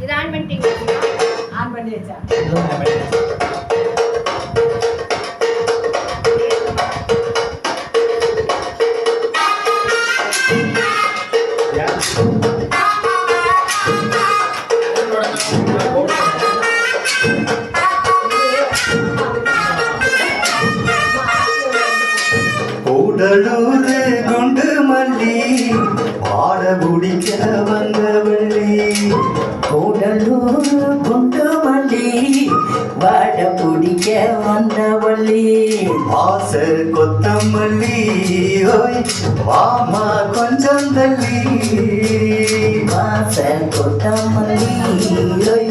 இது ஆன் பண்ணிட்டீங்களா? ஆன் பண்ணி வச்சா கூடலூர் குண்டு மல்லி பாட குடிக்க வந்தவள்ளி. கூடலூர் குண்டு மல்லி வாட குடிக்க வந்தவள்ளி. ஆச கொத்தமல்லி ஓய் வாமா கொஞ்சம் தள்ளி. வாச கொத்தமல்லி ஓய்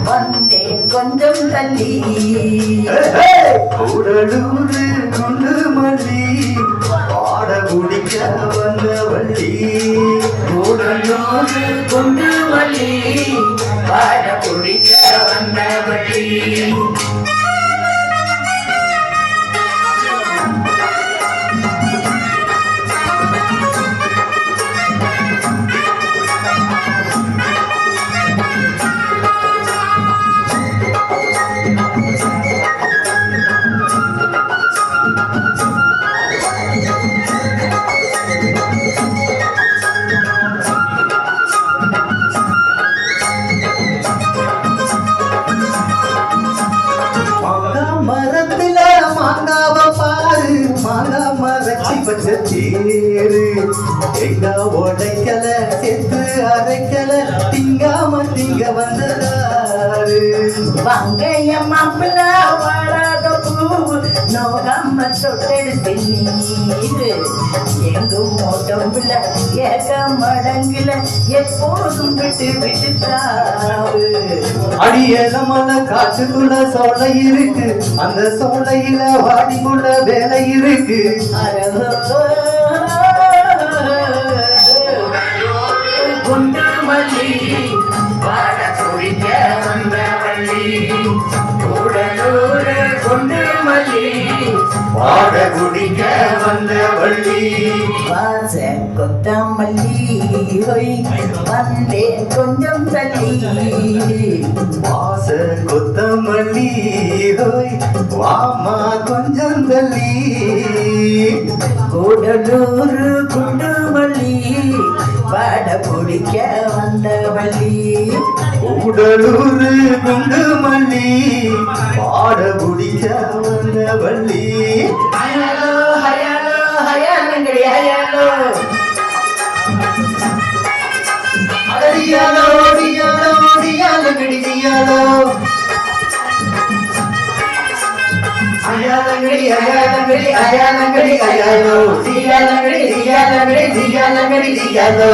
வந்தேன் கொஞ்சம் தள்ளி. கூடலூர் குண்டு மல்லி பாட குடிக்க வந்தவள்ளி. கூடலூர் குண்டு மல்லி வாட குடிக்க வந்தவள்ளி. மரத்துல மாங்காவ பாரு மாங்கா மரச்சி பச்சை தேரு. எங்க உடைக்கல செத்து அரைக்கல திங்காம திங்க வந்ததாரு. வங்கைய மாப்பிள்ள வாழாத பூவு நோகாம தொட்டெடுத்து நீரு. எங்கும் மோட்டம்புல ஏக மடங்குல எப்போதும் விட்டு விட்டு தாவு. அடியல மலை காற்றுக்குள்ள சோலை இருக்கு அந்த சோலையில வாடிக்குள்ள வேலை இருக்கு. குண்டு மல்லி வாட குடிக்க வந்தவள்ளி. கூடலூர் குண்டு மல்லி வாட குடிக்க வந்தவள்ளி. வாச கொத்தமல்லி ஒய் வந்தேன் கொஞ்சம் தள்ளி. வாச கொத்தமல்லி ஹோய் வாமா கொஞ்சம் தள்ளி. கூடலூர் குண்டு மல்லி வாட குடிக்க வந்தவள்ளி. கூடலூர் குண்டு மல்லி பாட குடிக்க வந்தவள்ளி. ஹயாலோ ஹயாலோ ஹயாலங்கடி ஹயாலோ. அடியாலோ அடியாலோ அடியாலங்கடி அடியாலோ. அயாலங்கடி அயாலங்கடி அயாலங்கடி அயாலோ. தியாலங்கடி தியாலங்கடி தியாலங்கடி தியாலோ.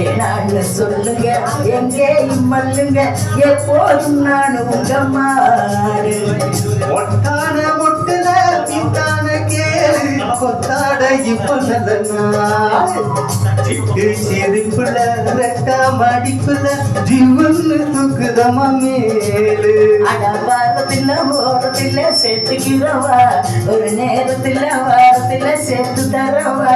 ஏனான்னு சொல்லுங்க எங்கேயும் மல்லுங்க எப்போதும் நான் உங்க மாடு. ஒட்டான முட்டுல பித்தான கேளு கொத்தாட இப்ப நல்ல நாள். சிட்டு சிரிப்புல ரெட்டா மடிப்புல ஜீவன்னு தூக்குதமா மேலு. அட வாரத்துல ஓரத்துல சேர்த்துக்கிறவா ஒரு நேரத்துல வாரத்துல சேர்த்து தரவா.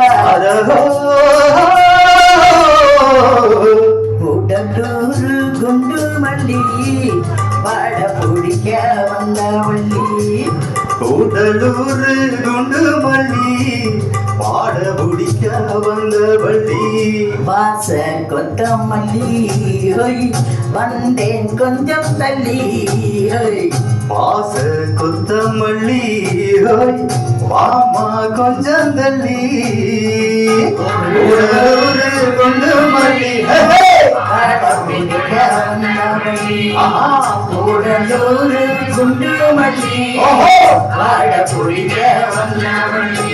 கூடலூர் குண்டு மல்லி வாட குடிக்க வந்தவள்ளி. கூடலூர் குண்டு மல்லி பாட குடிக்க வந்தவள்ளி. வாச கொத்தமல்லி ஹொய் வந்தேன் கொஞ்சம் தள்ளி. வாச கொத்தமல்லி ஹோய் வாமா கொஞ்சம் தள்ளி. கூடலூர் குண்டு மல்லி கூடலூர் குண்டு மல்லி வாட குடிக்க வந்தவள்ளி.